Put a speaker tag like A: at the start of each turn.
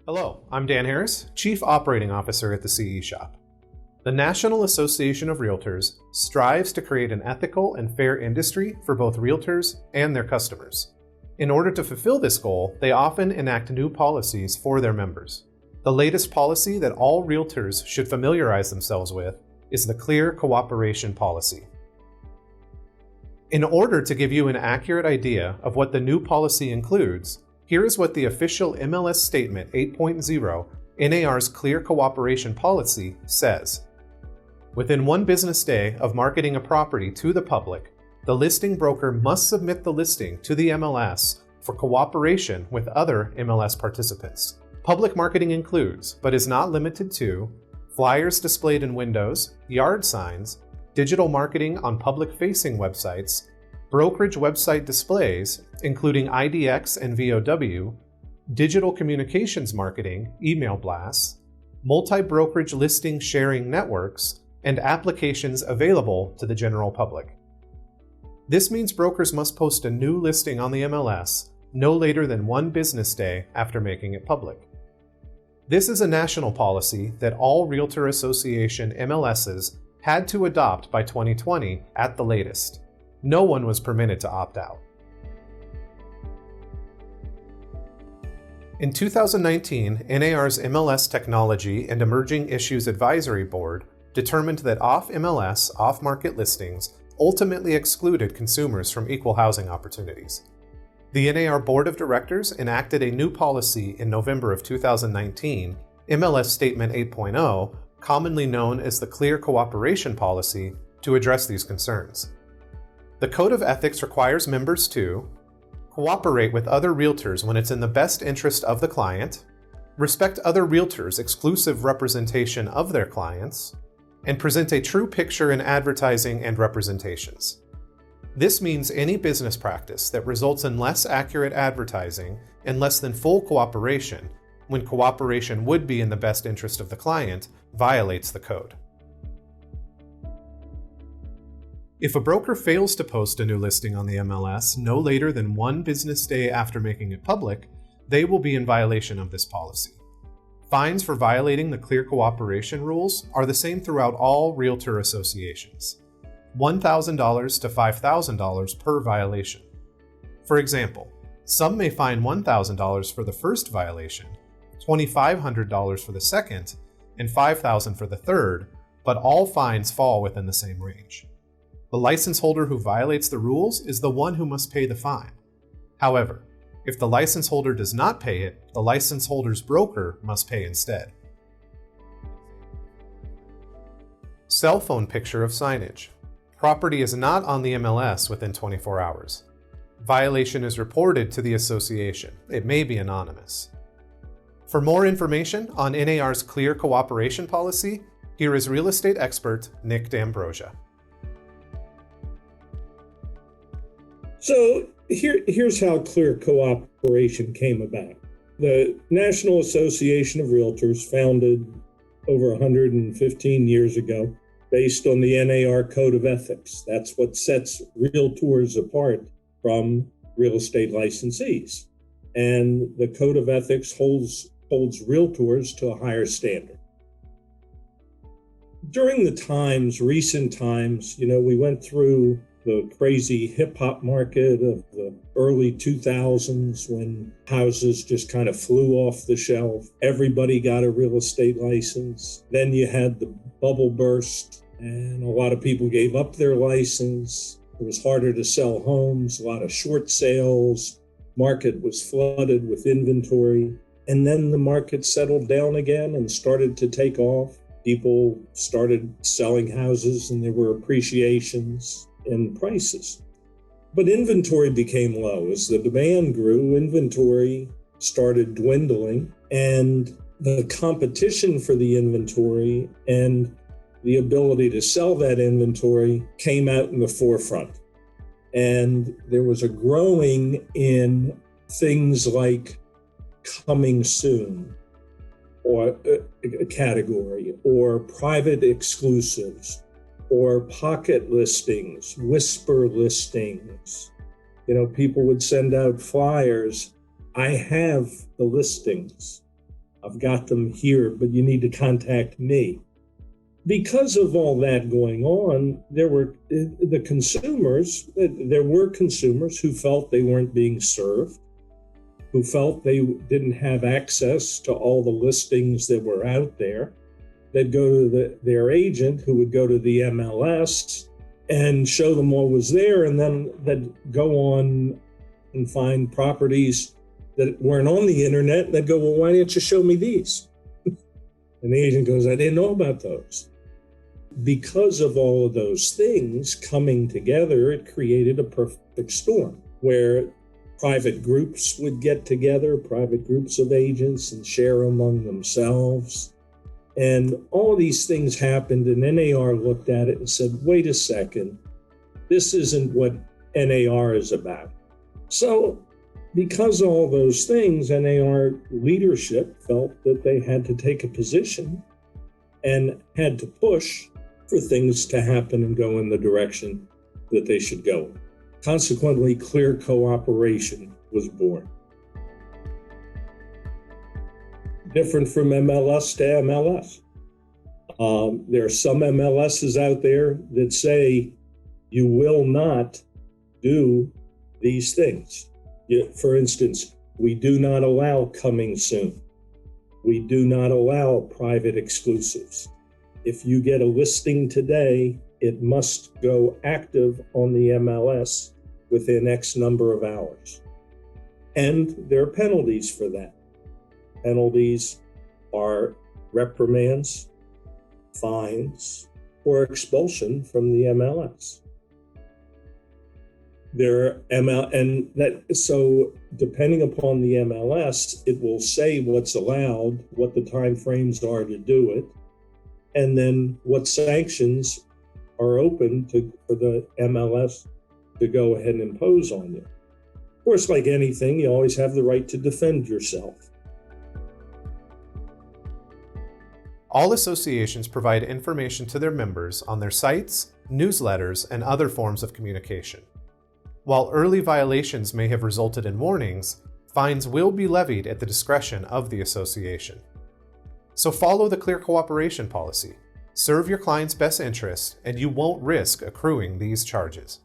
A: Hello, I'm Dan Harris, Chief Operating Officer at the CE Shop. The National Association of Realtors strives to create an ethical and fair industry for both realtors and their customers. In order to fulfill this goal, they often enact new policies for their members. The latest policy that all realtors should familiarize themselves with is the Clear Cooperation Policy. In order to give you an accurate idea of what the new policy includes, here is what the official MLS Statement 8.0, NAR's Clear Cooperation Policy, says. Within 1 business day of marketing a property to the public, the listing broker must submit the listing to the MLS for cooperation with other MLS participants. Public marketing includes, but is not limited to, flyers displayed in windows, yard signs, digital marketing on public-facing websites, brokerage website displays, including IDX and VOW, digital communications marketing, email blasts, multi-brokerage listing sharing networks, and applications available to the general public. This means brokers must post a new listing on the MLS no later than 1 business day after making it public. This is a national policy that all Realtor Association MLSs had to adopt by 2020 at the latest. No one was permitted to opt out. In 2019, NAR's MLS Technology and Emerging Issues Advisory Board determined that off-MLS, off-market listings ultimately excluded consumers from equal housing opportunities. The NAR Board of Directors enacted a new policy in November of 2019, MLS Statement 8.0, commonly known as the Clear Cooperation Policy, to address these concerns. The Code of Ethics requires members to cooperate with other realtors when it's in the best interest of the client, respect other realtors' exclusive representation of their clients, and present a true picture in advertising and representations. This means any business practice that results in less accurate advertising and less than full cooperation, when cooperation would be in the best interest of the client, violates the code. If a broker fails to post a new listing on the MLS no later than 1 business day after making it public, they will be in violation of this policy. Fines for violating the Clear Cooperation rules are the same throughout all realtor associations: $1,000 to $5,000 per violation. For example, some may fine $1,000 for the first violation, $2,500 for the second, and $5,000 for the third, but all fines fall within the same range. The license holder who violates the rules is the one who must pay the fine. However, if the license holder does not pay it, the license holder's broker must pay instead. Cell phone picture of signage. Property is not on the MLS within 24 hours. Violation is reported to the association. It may be anonymous. For more information on NAR's Clear Cooperation Policy, here is real estate expert Nick D'Ambrosia.
B: So here's how Clear Cooperation came about. The National Association of Realtors, founded over 115 years ago, based on the NAR Code of Ethics. That's what sets realtors apart from real estate licensees. And the Code of Ethics holds realtors to a higher standard. During the recent times, we went through the crazy hip-hop market of the early 2000s when houses just kind of flew off the shelf. Everybody got a real estate license. Then you had the bubble burst, and a lot of people gave up their license. It was harder to sell homes, a lot of short sales. Market was flooded with inventory. And then the market settled down again and started to take off. People started selling houses and there were appreciations in prices. But inventory became low. As the demand grew, inventory started dwindling, and the competition for the inventory and the ability to sell that inventory came out in the forefront. And there was a growing in things like coming soon, or a category, or private exclusives, or pocket listings, whisper listings. People would send out flyers. I have the listings. I've got them here, but you need to contact me. Because of all that going on, there were consumers who felt they weren't being served, who felt they didn't have access to all the listings that were out there. They'd go to their agent, who would go to the MLS and show them what was there, and then they'd go on and find properties that weren't on the internet, and they'd go, well, why didn't you show me these? And the agent goes, I didn't know about those. Because of all of those things coming together, it created a perfect storm where private groups would get together, private groups of agents, and share among themselves. And all these things happened, and NAR looked at it and said, wait a second, this isn't what NAR is about. So because of all those things, NAR leadership felt that they had to take a position and had to push for things to happen and go in the direction that they should go. Consequently, Clear Cooperation was born. Different from MLS to MLS. There are some MLSs out there that say you will not do these things. For instance, we do not allow coming soon. We do not allow private exclusives. If you get a listing today, it must go active on the MLS within X number of hours. And there are penalties for that. Penalties are reprimands, fines, or expulsion from the MLS. So depending upon the MLS, it will say what's allowed, what the time frames are to do it, and then what sanctions are open for the MLS to go ahead and impose on you. Of course, like anything, you always have the right to defend yourself.
A: All associations provide information to their members on their sites, newsletters, and other forms of communication. While early violations may have resulted in warnings, fines will be levied at the discretion of the association. So follow the Clear Cooperation Policy. Serve your client's best interest, and you won't risk accruing these charges.